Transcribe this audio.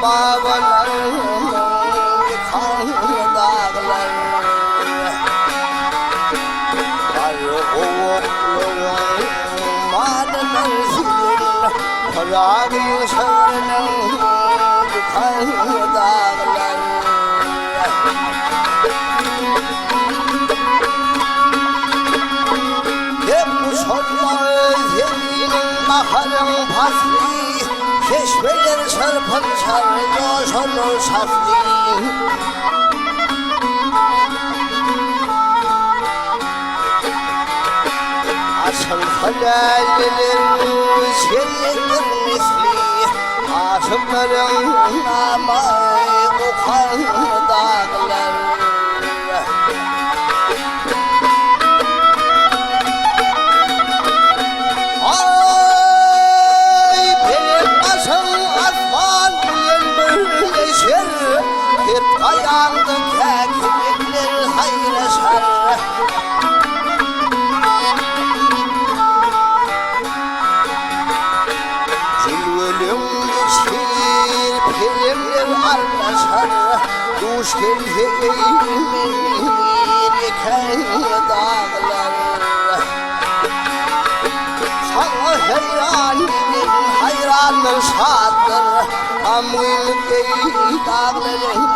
babaların kanlı dağlar, arı oğulların madem zil, Rabbim şerinin kanlı dağlar. Hep bu sonlar zeminin baharın paslı, çeşmeler çarpar coşulur saflı. Asıl hayallerin şeridir misli, aşıkların namı kokan dağlar. Ay benim başım asman yeşil, hep ayağında keklikler hayreşer. Cilvelüm geçir pelimler arlaşar, duş geldiğimdir iken dağlar. Sana hayranım hayranım şadır, amil ey dağların